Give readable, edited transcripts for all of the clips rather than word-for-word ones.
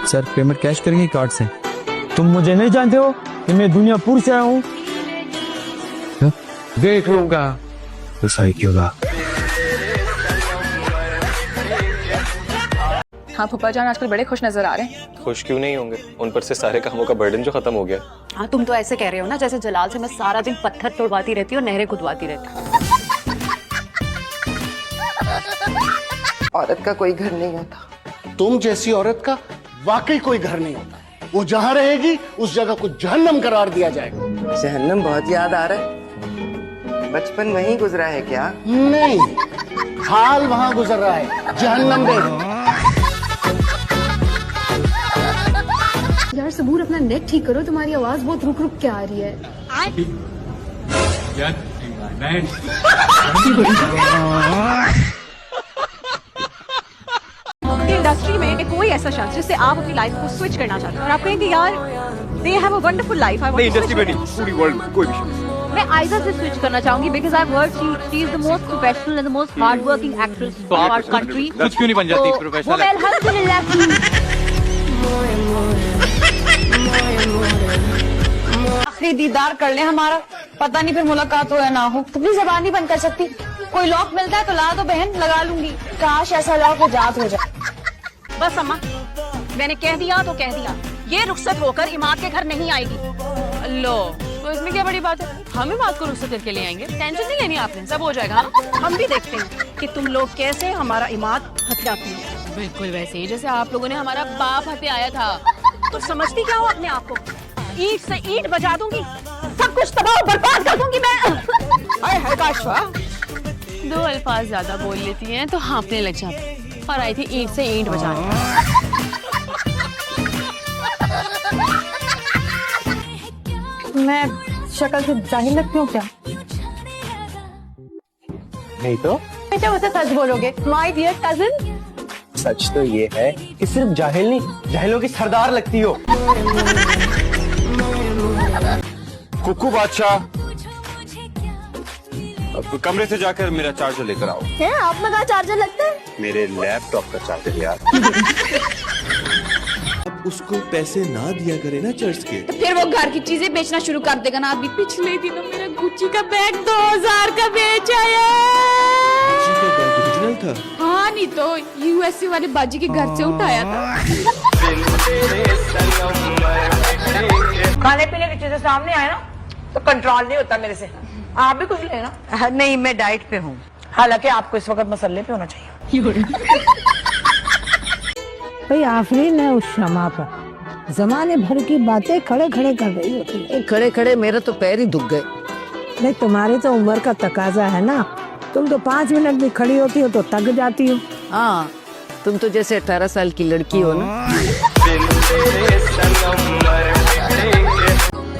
Sir payment cash करेंगे card से? तुम मुझे नहीं जानते हो कि मैं दुनियापुर से आया हूँ? देख लूंगा। तो सही क्यों होगा? हाँ फूफा जान आजकल बड़े खुश नजर आ रहे हैं। खुश क्यों नहीं होंगे, उन पर से सारे कामों का बर्डन जो खत्म हो गया। हाँ तुम तो ऐसे कह रहे हो ना जैसे जलाल से मैं सारा दिन पत्थर तोड़वाती रहती हूँ, नहरें खुदवाती रहती हूँ। औरत का कोई घर नहीं होता। तुम जैसी औरत का वाकई कोई घर नहीं होता। वो जहाँ रहेगी उस जगह को जहन्नम करार दिया जाएगा। जहन्नम बहुत याद आ रहा है। बचपन वहीं गुजरा है क्या? नहीं, हाल वहाँ गुजर रहा है, जहन्नम में। यार सबूर अपना नेट ठीक करो, तुम्हारी आवाज बहुत रुक रुक के आ रही है। इंडस्ट्री में कोई ऐसा शख्स जिससे आप अपनी लाइफ को स्विच करना चाहते हैं और आप कहेंगे यार they have a wonderful life, I want to industry में नहीं, पूरी वर्ल्ड में कोई भी। मैं आयशा से स्विच करना चाहूंगी because I heard she is the most professional and the most hard working actress of our country. कुछ क्यों नहीं बन जाती प्रोफेशनल? वेल अल्हम्दुलिल्लाह। आखिरी दीदार कर ले हमारा, पता नहीं फिर मुलाकात हो या ना हो। तुम अपनी जबान नहीं बंद कर सकती? कोई लॉक मिलता है तो ला दो बहन, लगा लूंगी। काश ऐसा लॉक इजाद हो जाए। बस अम्मा मैंने कह दिया तो कह दिया, ये रुखसत होकर इमाद के घर नहीं आएगी। लो तो इसमें क्या बड़ी बात है, हम ही बात को रुखसत करके ले आएंगे, टेंशन नहीं लेनी आपने, सब हो जाएगा। हाँ? हम भी देखते हैं कि तुम लोग कैसे हमारा इमाद हथियाते हैं। बिल्कुल वैसे ही जैसे आप लोगों ने हमारा बाप हत्याया था। तो समझती क्या हो अपने आप को? ईंट से ईंट बजा दूंगी, सब कुछ तबाह बर्बाद कर दूंगी मैं। हाय हाय काशवा, दो अल्फाज ज्यादा बोल लेती हैं तो हाँफने लग जाती, और आई थी ईंट से ईंट बजाने। मैं शक्ल से जाहिल लगती हूँ क्या? नहीं तो बेटा मुझसे सच बोलोगे माय डियर कजिन? सच तो ये है कि सिर्फ जाहिल नहीं, जाहिलों की सरदार लगती हो। कुकू बादशाह, अब कमरे से जाकर मेरा चार्जर लेकर आओ। है आप में कहाँ चार्जर लगता है? मेरे लैपटॉप का चार्जर यार। उसको पैसे ना दिया करे ना चर्च के, तो फिर वो घर की चीजें बेचना शुरू कर देगा ना। अभी पिछले दिनों मेरा गुच्ची का बैग 2000 का बेच आया। ओरिजिनल था? हाँ नहीं तो यूएसए वाले बाजी के घर से उठाया था। खाने पीने की चीजें सामने आए ना तो कंट्रोल नहीं होता मेरे से। आप भी कुछ लेना। नहीं मैं डाइट पे हूँ, हालांकि आपको इस वक्त मसल्ले पे होना चाहिए। भाई आफरीन है उस शमा पर, जमाने भर की बातें खड़े खड़े कर रही होती है। खड़े खड़े मेरे तो पैर ही दुख गए। नहीं तुम्हारी तो उम्र का तकाजा है ना, तुम तो 5 मिनट भी खड़ी होती हो तो थक जाती हो। हाँ, तुम तो जैसे 18 साल की लड़की हो ना।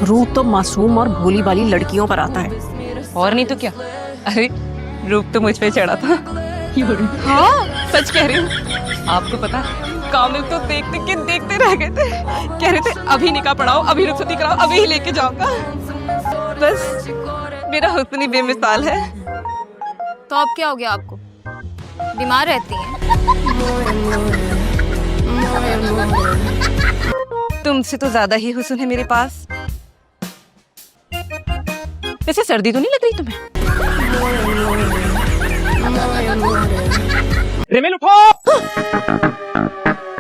रूप तो मासूम और भोली भाली लड़कियों पर आता है, और नहीं तो क्या, अरे रूप तो मुझ पे चढ़ा था। हाँ सच कह रही हूँ। आपको पता कामिल तो देखते के देखते रह गए थे, कह रहे थे अभी निकाह पढ़ाओ, अभी रुखसती कराओ, अभी ही लेके जाऊंगा। बस मेरा हुस्न ही बेमिसाल है। तो अब क्या हो गया आपको? बीमार रहती हैं? तुमसे तो ज्यादा ही हुस्न है मेरे पास। वैसे सर्दी तो नहीं लग रही तुम्हें? रेमेल उठो!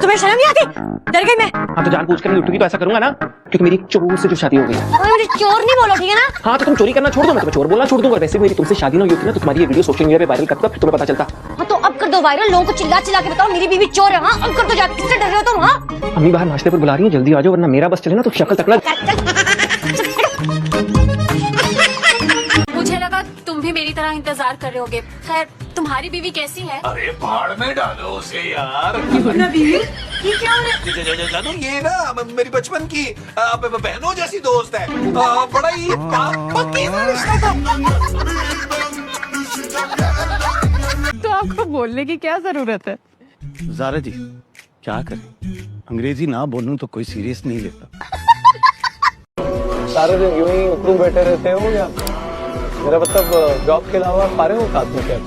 तुम्हें शर्म नहीं आती? डर गई मैं। हाँ तो जानबूझ कर नहीं उठूंगी तो ऐसा करूंगा ना, क्योंकि मेरी एक चोर से जो शादी हो गई। मुझे चोर नहीं बोलो ठीक है ना? हाँ तो तुम चोरी करना छोड़ दो, मैं तुम्हें चोर बोलना छोड़ दूंगा। वैसे मेरी तुमसे शादी ना हुई होती ना तो तुम्हारी ये वीडियो सोशल मीडिया पे वायरल करता, फिर तुम्हें पता चलता। हाँ तो अब कर दो वायरल, लोगों को चिल्ला चिल्ला के बताओ मेरी बीवी चोर है। हाँ अब कर दो जाके, किससे डर रहे हो तुम? हाँ अम्मी बाहर नाश्ते पर बुला रही है, जल्दी आ जाओ वरना मेरा बस चले ना तो शक्ल तकला। मुझे लगा तुम भी मेरी तरह इंतजार कर रहे होगे। खैर तुम्हारी बीवी कैसी है? अरे भाड़ में डालो उसे यार। बीवी ये क्या हो रहा है? ये ना मेरी बचपन की बहनों जैसी दोस्त है, बड़ा ही पक्की सा रिश्ता था। तो आपको बोलने की क्या जरूरत है? ज़ारा जी क्या करें, अंग्रेजी ना बोलूं तो कोई सीरियस नहीं लेता। सारे दिन यूं ही ऊपर बैठे रहते हो या मेरा मतलब जॉब के अलावा पारे हो साथ में क्या?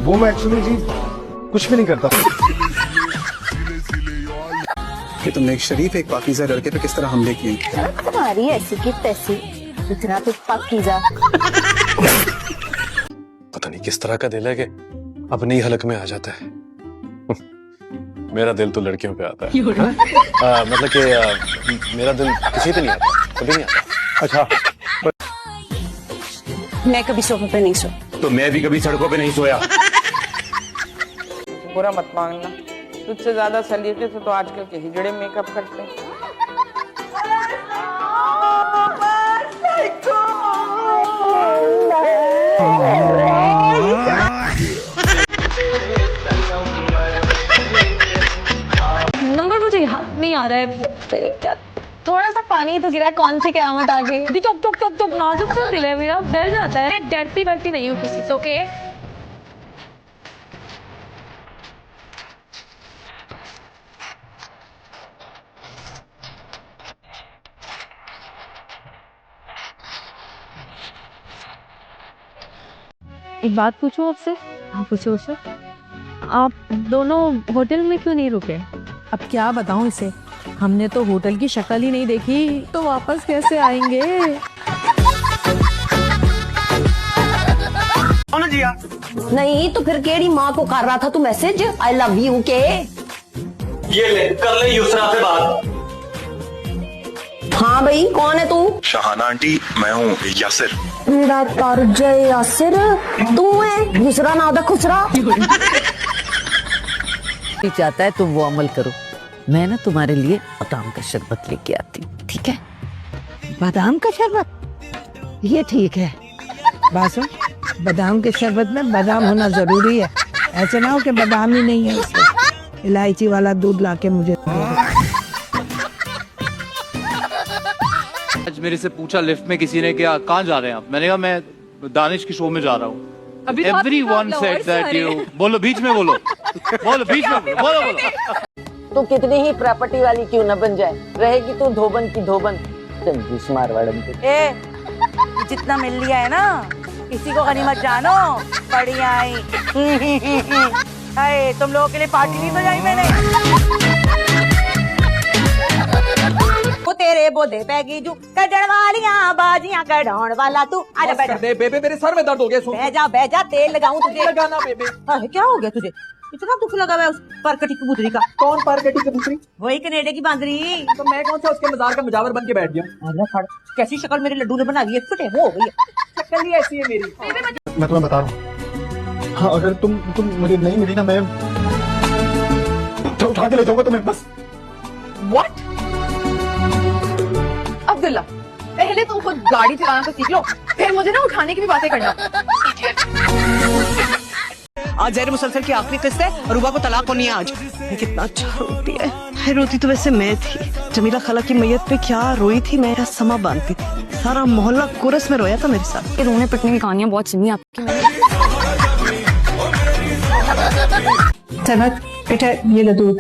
वो मैं एक्चुअली जी कुछ भी नहीं करता। कि तुमने एक शरीफ एक पाकीज़ा लड़के पे किस तरह हमले किए। तुम्हारी ऐसी की तैसी, इतना तो पाकीज़ा। पता नहीं किस तरह का दिल है कि अपनी ही हलक में आ जाता है। मेरा दिल तो लड़कियों पे आता है। मतलब कि मेरा दिल किसी पे नहीं आता, कभी नहीं आता। अच्छा, मैं कभी सोफे पे नहीं सो। तो मैं भी कभी सड़कों पे नहीं सोया। बुरा मत मांगना, तुझसे ज्यादा सलीके से तो आजकल के हिजड़े मेकअप करते हैं। नंबर मुझे याद नहीं आ रहा है। थोड़ा सा पानी तो गिरा, कौन सी क़यामत आ गई। टप टप टप टप नाजुक सा दिल है मेरा, डर जाता है। डरती डरती नहीं हूँ किसी से। ओके, एक बात पूछूं आपसे? हाँ पूछो। आप दोनों होटल में क्यों नहीं रुके? अब क्या बताऊं इसे, हमने तो होटल की शक्ल ही नहीं देखी, तो वापस कैसे आएंगे? नहीं तो फिर केड़ी माँ को कर रहा था तू मैसेज? आई लव यू के। ये ले, कर ले युसरा से बात। हाँ भाई, कौन है तू? शहाना आंटी, मैं हूँ यासिर। मेरा तरजय यासिर तू है? दूसरा नाम था खुसरा। चाहता है तुम वो अमल करो, मैं ना तुम्हारे लिए बादाम का शरबत लेके आती हूँ, ठीक है? बादाम का शरबत, ये ठीक है। बासु, बादाम के शरबत में बादाम होना जरूरी है, ऐसे ना हो कि बादाम ही नहीं है उसमें। इलायची वाला दूध लाके मुझे। आज मेरे से पूछा लिफ्ट में किसी ने क्या कहाँ जा रहे हैं आप, मैंने कहा मैं दानिश की शो में जा रहा हूँ। Everyone said that you बोलो बीच में बोलो बीच में बोलो। तू कितनी ही प्रॉपर्टी वाली क्यों न बन जाए, रहेगी तू धोबन की धोबन। कंजूस मारवाड़न के। जितना मिल लिया है ना, किसी को गनीमत जानो। बढ़िया आई। तुम लोगों के लिए पार्टी नहीं बजाई मैंने। वो तेरे बोधे पैगी जू कजड़ वालियां बाजियां कढ़ाउण वाला तू। आजा बैठ। बेबे मेरे सर में दर्द हो गया। बह जा तेल लगाऊं तुझे। लगाना बेबे। क्या हो गया तुझे? इतना दुख लगा हुआ है उस परकटी कबूतरी का। कौन परकटी कबूतरी? वही कनेडे की बांदरी। तो मैं कौन सा उसके मजार का मुजावर बन के बैठ गया? कैसी शक्ल मेरे लड्डू ने बना दी है, फटे वो हो गई है। शक्ल ही ऐसी है मेरी। मैं तुम्हें बता रहा हूँ, हाँ अगर तुम मुझे नहीं मिली ना, मैं तो उठा के ले जाऊंगा तुम्हें बस। What? अब्दुल्ला, पहले तुम खुद गाड़ी चलाना तो सीख लो, फिर मुझे ना उठाने की भी बातें करना। आज जहर मुसलसल की आखिरी किस्त है, रूबा को तलाक होनी है आज। कितना अच्छा रोती है। रोती तो वैसे मैं थी, जमीला खाला की मैयत पे क्या रोई थी, मेरा समा बांधती थी। सारा मोहल्ला कोरस में रोया था मेरे साथ। रोने पिटने की कहानियां बहुत सुनी आपकी। बेटा ये ले दूध।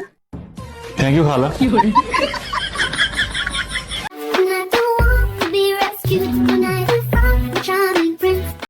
थैंक यू खाला।